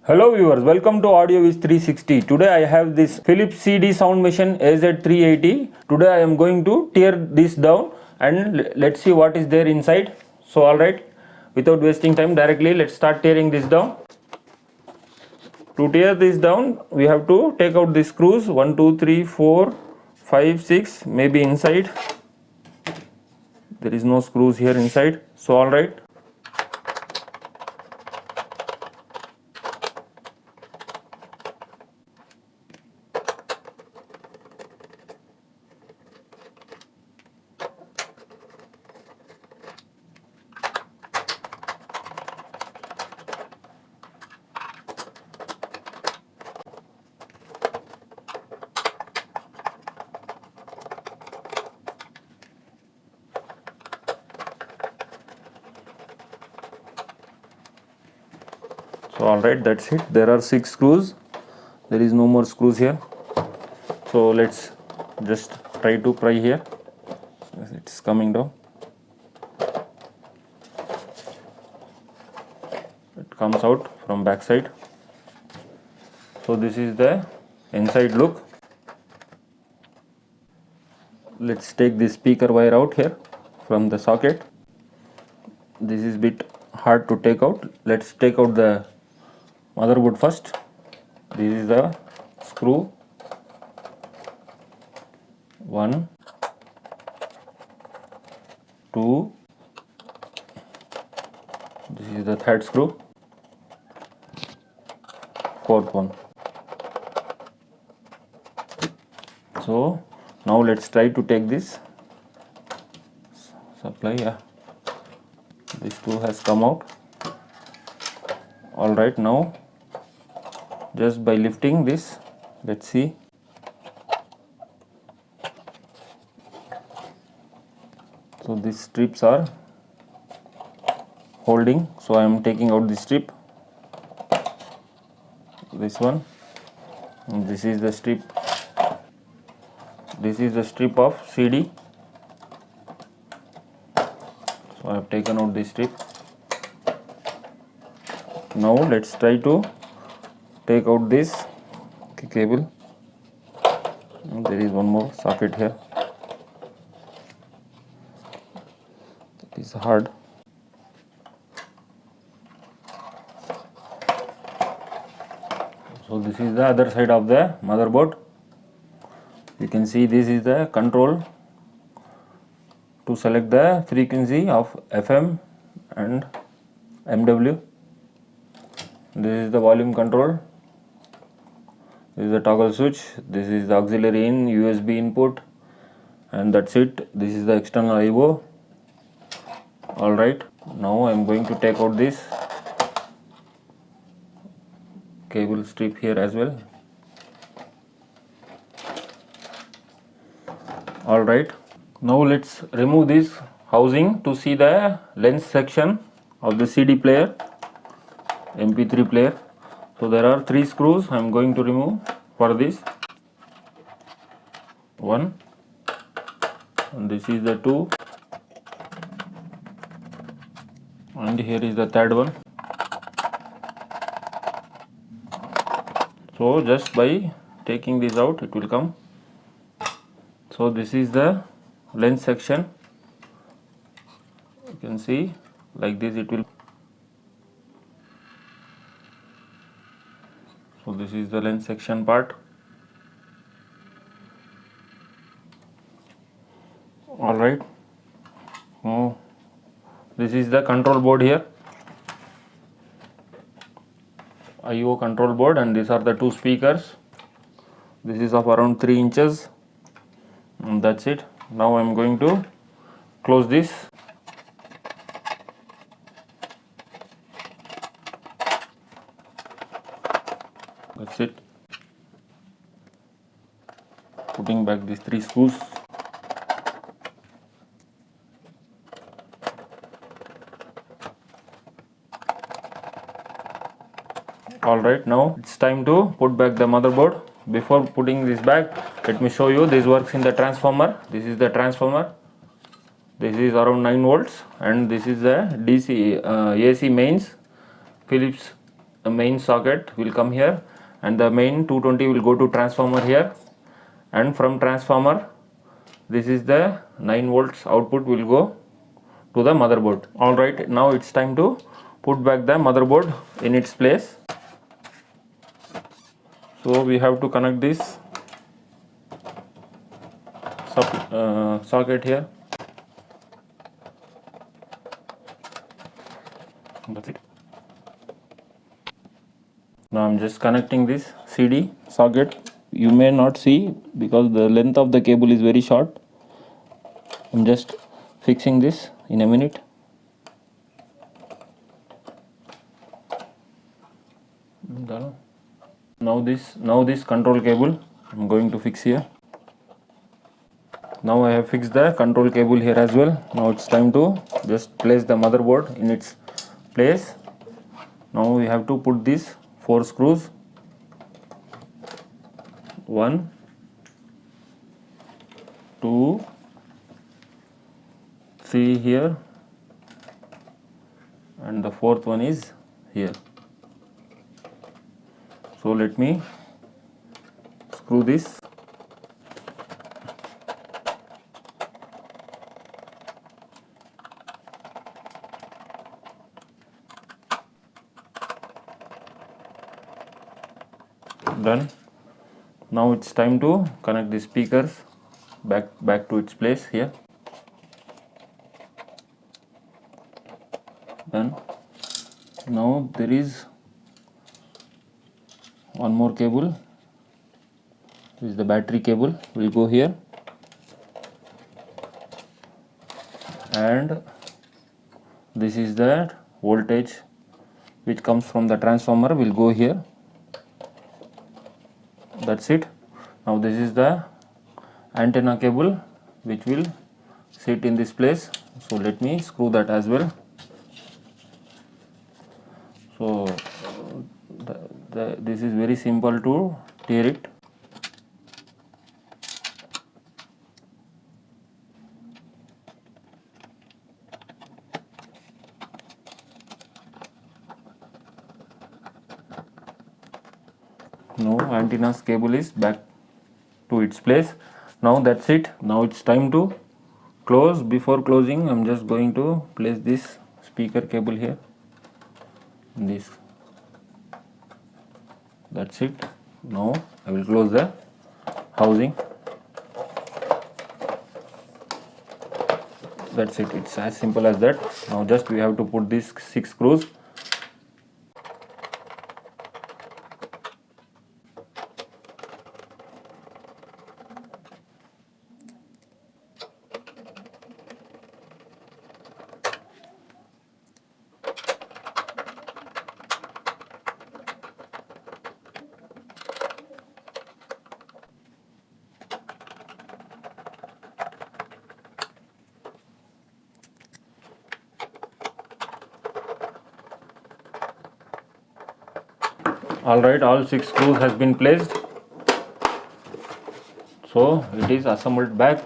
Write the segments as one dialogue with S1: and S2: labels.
S1: Hello viewers, welcome to Audio Viz 360. Today I have this Philips CD sound machine AZ380. Today I am going to tear this down and let's see what is there inside. So alright, without wasting time, directly let's start tearing this down. To tear this down, we have to take out the screws 1, 2, 3, 4, 5, 6, maybe inside. There is no screws here inside. So alright. So alright, that's it. There are 6 screws. There is no more screws here. So let's just try to pry here. It's coming down. It comes out from back side. So this is the inside look. Let's take the speaker wire out here from the socket. This is a bit hard to take out. Let's take out the motherboard first. This is the screw 1, 2, this is the third screw, fourth one. So now let's try to take this supply. This screw has come out. Alright, now just by lifting this, let's see. So these strips are holding, so I am taking out the strip, this one, and this is the strip. This is the strip of CD. So I have taken out this strip. Now let's try to take out this cable. There is one more socket here. It is hard. So this is the other side of the motherboard. You can see this is the control to select the frequency of FM and MW. This is the volume control. This is the toggle switch. This is the auxiliary in, USB input, and that's it. This is the external I/O. Alright, now I am going to take out this cable strip here as well. Alright, now let's remove this housing to see the lens section of the CD player, MP3 player. So there are 3 screws I am going to remove for this. 1, and this is the 2, and here is the third one. So just by taking this out, it will come. So this is the lens section. You can see like this it will. So this is the lens section part. Alright. Oh, this is the control board here. I/O control board, and these are the 2 speakers. This is of around 3 inches. And that's it. Now I am going to close this. That's it. Putting back these 3 screws. Alright, now it's time to put back the motherboard. Before putting this back, let me show you. This works in the transformer. This is the transformer. This is around 9 volts, and this is the DC AC mains, Philips a main socket will come here, and the main 220 will go to transformer here, and from transformer this is the 9 volts output will go to the motherboard. Alright, now it's time to put back the motherboard in its place. So we have to connect this socket here. That's it. Now I'm just connecting this CD socket. You may not see because the length of the cable is very short. I'm just fixing this in a minute. Now this control cable I'm going to fix here. Now I have fixed the control cable here as well. Now it's time to just place the motherboard in its place. Now we have to put these 4 screws. 1, 2, 3 here, and the 4th one is here. So let me screw this. Done. Now it's time to connect the speakers back to its place here. Done. Now there is one more cable. This is the battery cable, will go here, and this is the voltage which comes from the transformer, will go here. That's it. Now this is the antenna cable which will sit in this place. So let me screw that as well. So this is very simple to tear it. Now antenna's cable is back to its place. Now that's it. Now it's time to close. Before closing, I'm just going to place this speaker cable here. This. That's it. Now I will close the housing. That's it. It's as simple as that. Now just we have to put these 6 screws. Alright, all 6 screws has been placed. So it is assembled back.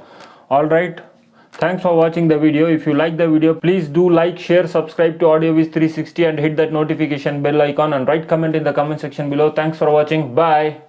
S1: Alright, thanks for watching the video. If you like the video, please do like, share, subscribe to AudioViz360 and hit that notification bell icon and write comment in the comment section below. Thanks for watching. Bye.